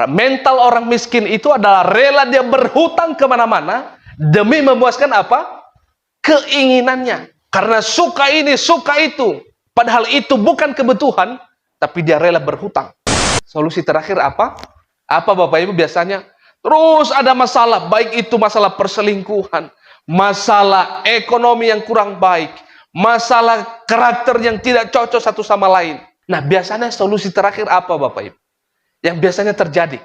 Mental orang miskin itu adalah rela dia berhutang kemana-mana demi memuaskan apa? Keinginannya. Karena suka ini, suka itu. Padahal itu bukan kebutuhan, tapi dia rela berhutang. Solusi terakhir apa? Apa Bapak Ibu biasanya? Terus ada masalah, baik itu masalah perselingkuhan, masalah ekonomi yang kurang baik, masalah karakter yang tidak cocok satu sama lain. Nah, biasanya solusi terakhir apa Bapak Ibu? Yang biasanya terjadi.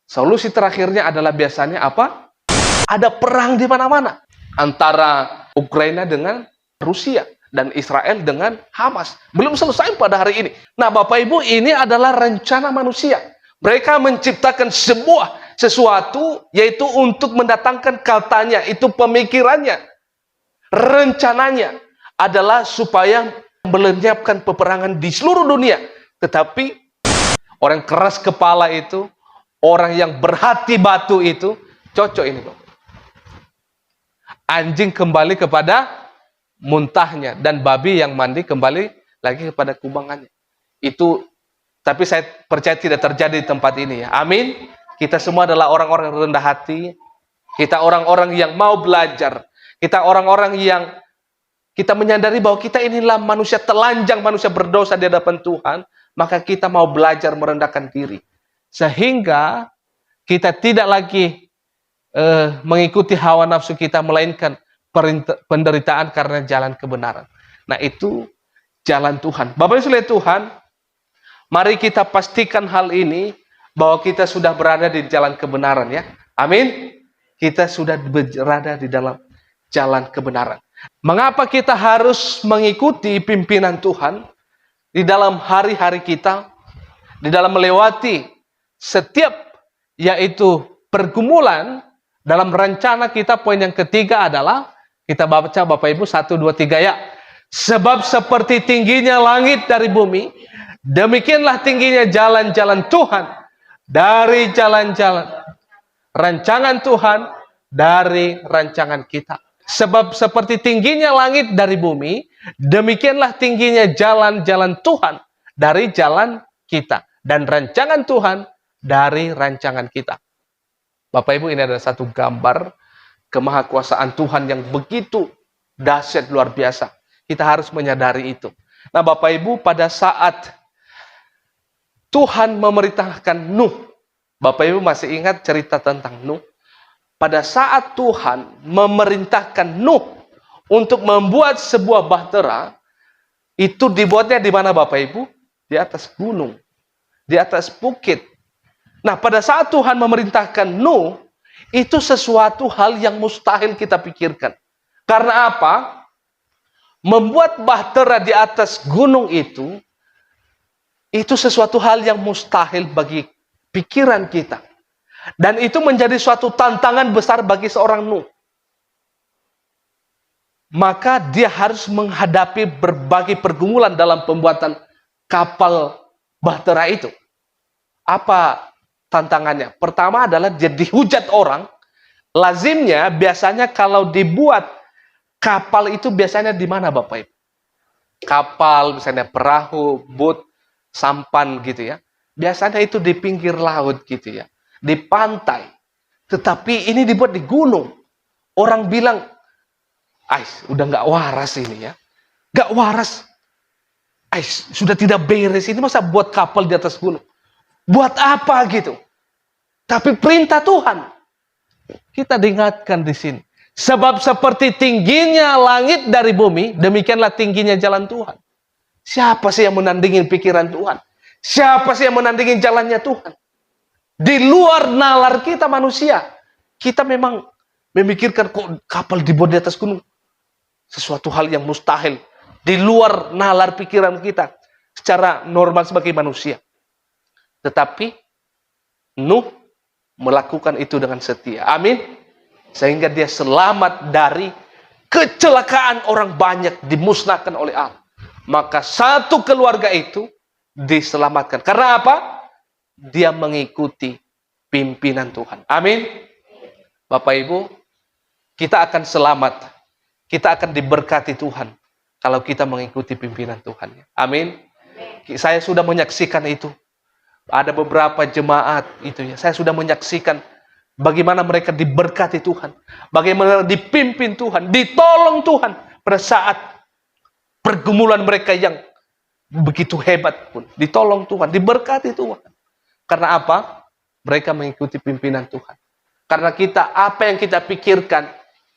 Solusi terakhirnya adalah biasanya apa? Ada perang di mana-mana. Antara Ukraina dengan Rusia. Dan Israel dengan Hamas. Belum selesai pada hari ini. Nah Bapak Ibu, ini adalah rencana manusia. Mereka menciptakan sesuatu yaitu untuk mendatangkan katanya. Itu pemikirannya. Rencananya adalah supaya melenyapkan peperangan di seluruh dunia. Tetapi orang keras kepala itu, orang yang berhati batu itu, cocok ini Bapak. Anjing kembali kepada muntahnya, dan babi yang mandi kembali lagi kepada kubangannya. Itu, tapi saya percaya tidak terjadi di tempat ini ya. Amin. Kita semua adalah orang-orang rendah hati. Kita orang-orang yang mau belajar. Kita orang-orang yang kita menyadari bahwa kita inilah manusia telanjang, manusia berdosa di hadapan Tuhan. Maka kita mau belajar merendahkan diri. Sehingga kita tidak lagi mengikuti hawa nafsu kita, melainkan penderitaan karena jalan kebenaran. Nah itu jalan Tuhan. Bapak Ibu sekalian Tuhan, mari kita pastikan hal ini, bahwa kita sudah berada di jalan kebenaran ya. Amin. Kita sudah berada di dalam jalan kebenaran. Mengapa kita harus mengikuti pimpinan Tuhan di dalam hari-hari kita, di dalam melewati setiap yaitu pergumulan dalam rencana kita? Poin yang ketiga adalah kita baca Bapak Ibu 1, 2, 3 ya. Sebab seperti tingginya langit dari bumi, demikianlah tingginya jalan-jalan Tuhan dari jalan-jalan rancangan Tuhan dari rancangan kita. Sebab seperti tingginya langit dari bumi, demikianlah tingginya jalan-jalan Tuhan dari jalan kita, dan rancangan Tuhan dari rancangan kita. Bapak Ibu, ini adalah satu gambar kemahakuasaan Tuhan yang begitu dahsyat, luar biasa. Kita harus menyadari itu. Nah Bapak Ibu, pada saat Tuhan memerintahkan Nuh, Bapak Ibu masih ingat cerita tentang Nuh? Pada saat Tuhan memerintahkan Nuh untuk membuat sebuah bahtera, itu dibuatnya di mana Bapak Ibu? Di atas gunung, di atas bukit. Nah pada saat Tuhan memerintahkan Nuh, itu sesuatu hal yang mustahil kita pikirkan. Karena apa? Membuat bahtera di atas gunung itu sesuatu hal yang mustahil bagi pikiran kita. Dan itu menjadi suatu tantangan besar bagi seorang Nuh. Maka dia harus menghadapi berbagai pergumulan dalam pembuatan kapal bahtera itu. Apa tantangannya? Pertama adalah dia dihujat orang. Lazimnya biasanya kalau dibuat kapal itu biasanya di mana Bapak Ibu? Kapal misalnya perahu, boat, sampan gitu ya. Biasanya itu di pinggir laut gitu ya. Di pantai. Tetapi ini dibuat di gunung. Orang bilang, udah nggak waras ini ya. Nggak waras. Sudah tidak beres. Ini masa buat kapal di atas gunung. Buat apa gitu? Tapi perintah Tuhan. Kita diingatkan di sini. Sebab seperti tingginya langit dari bumi, demikianlah tingginya jalan Tuhan. Siapa sih yang menandingin pikiran Tuhan? Siapa sih yang menandingin jalannya Tuhan? Di luar nalar kita manusia. Kita memang memikirkan kok kapal dibuat di atas gunung. Sesuatu hal yang mustahil. Di luar nalar pikiran kita. Secara normal sebagai manusia. Tetapi Nuh melakukan itu dengan setia. Amin. Sehingga dia selamat dari kecelakaan orang banyak dimusnahkan oleh Allah. Maka satu keluarga itu diselamatkan. Karena apa? Dia mengikuti pimpinan Tuhan. Amin. Bapak Ibu, kita akan selamat. Kita akan diberkati Tuhan kalau kita mengikuti pimpinan Tuhan. Amin. Saya sudah menyaksikan itu. Ada beberapa jemaat itu ya, saya sudah menyaksikan bagaimana mereka diberkati Tuhan, bagaimana dipimpin Tuhan, ditolong Tuhan pada saat pergumulan mereka yang begitu hebat pun, ditolong Tuhan, diberkati Tuhan. Karena apa? Mereka mengikuti pimpinan Tuhan. Karena kita, apa yang kita pikirkan,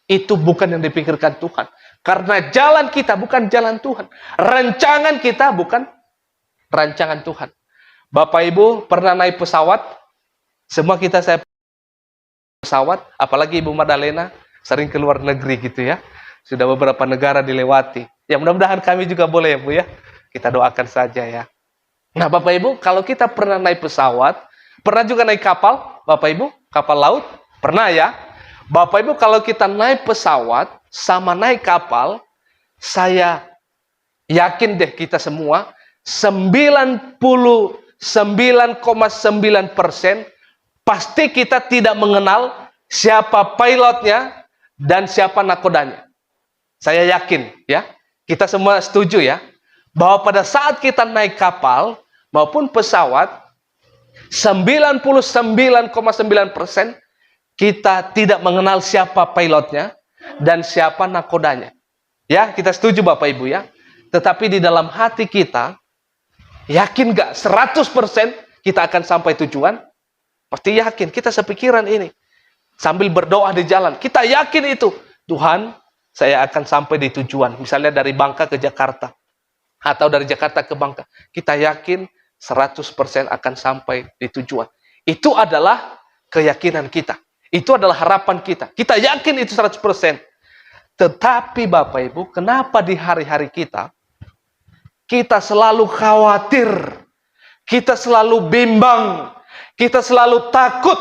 itu bukan yang dipikirkan Tuhan. Karena jalan kita bukan jalan Tuhan. Rancangan kita bukan rancangan Tuhan. Bapak Ibu pernah naik pesawat? Semua kita saya pesawat, apalagi Ibu Madalena sering ke luar negeri gitu ya. Sudah beberapa negara dilewati. Ya mudah-mudahan kami juga boleh ya Bu ya. Kita doakan saja ya. Nah Bapak Ibu, kalau kita pernah naik pesawat, pernah juga naik kapal, Bapak Ibu, kapal laut, pernah ya. Bapak Ibu, kalau kita naik pesawat sama naik kapal, saya yakin deh kita semua 99,9% pasti kita tidak mengenal siapa pilotnya dan siapa nakodanya. Saya yakin ya, kita semua setuju ya, bahwa pada saat kita naik kapal maupun pesawat, 99,9% kita tidak mengenal siapa pilotnya dan siapa nakodanya. Ya, kita setuju Bapak Ibu ya. Tetapi di dalam hati kita, yakin gak 100% kita akan sampai tujuan? Pasti yakin, kita sepikiran ini. Sambil berdoa di jalan, kita yakin itu. Tuhan, saya akan sampai di tujuan. Misalnya dari Bangka ke Jakarta. Atau dari Jakarta ke Bangka. Kita yakin 100% akan sampai di tujuan. Itu adalah keyakinan kita. Itu adalah harapan kita. Kita yakin itu 100%. Tetapi Bapak Ibu, kenapa di hari-hari kita selalu khawatir, kita selalu bimbang, kita selalu takut,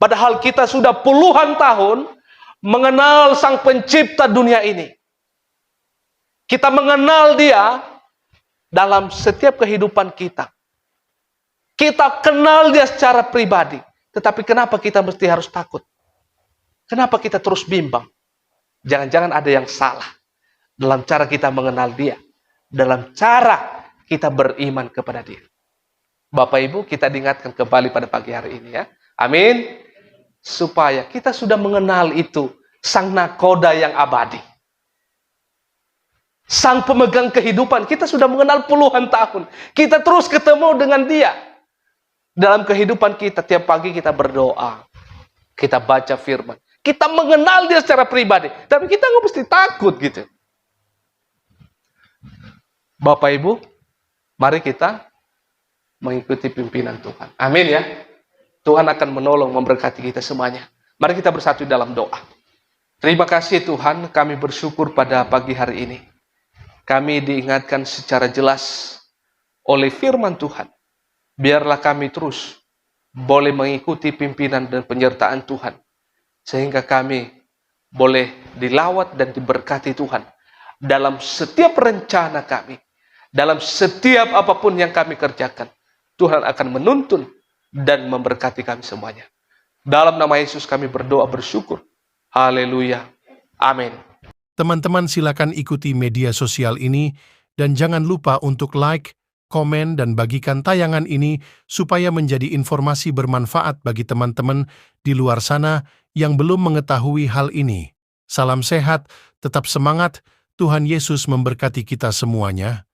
padahal kita sudah puluhan tahun mengenal Sang Pencipta dunia ini. Kita mengenal Dia dalam setiap kehidupan kita. Kita kenal Dia secara pribadi. Tetapi kenapa kita mesti harus takut? Kenapa kita terus bimbang? Jangan-jangan ada yang salah dalam cara kita mengenal Dia, dalam cara kita beriman kepada Dia. Bapak Ibu, kita diingatkan kembali pada pagi hari ini ya. Amin. Supaya kita sudah mengenal itu, Sang Nakoda yang abadi. Sang pemegang kehidupan, kita sudah mengenal puluhan tahun. Kita terus ketemu dengan Dia. Dalam kehidupan kita, tiap pagi kita berdoa. Kita baca firman. Kita mengenal Dia secara pribadi. Tapi kita nggak mesti takut gitu. Bapak Ibu, mari kita mengikuti pimpinan Tuhan. Amin ya. Tuhan akan menolong, memberkati kita semuanya. Mari kita bersatu dalam doa. Terima kasih Tuhan, kami bersyukur pada pagi hari ini. Kami diingatkan secara jelas oleh firman Tuhan. Biarlah kami terus boleh mengikuti pimpinan dan penyertaan Tuhan. Sehingga kami boleh dilawat dan diberkati Tuhan. Dalam setiap rencana kami. Dalam setiap apapun yang kami kerjakan. Tuhan akan menuntun dan memberkati kami semuanya. Dalam nama Yesus kami berdoa bersyukur. Haleluya. Amin. Teman-teman silakan ikuti media sosial ini dan jangan lupa untuk like, komen, dan bagikan tayangan ini supaya menjadi informasi bermanfaat bagi teman-teman di luar sana yang belum mengetahui hal ini. Salam sehat, tetap semangat, Tuhan Yesus memberkati kita semuanya.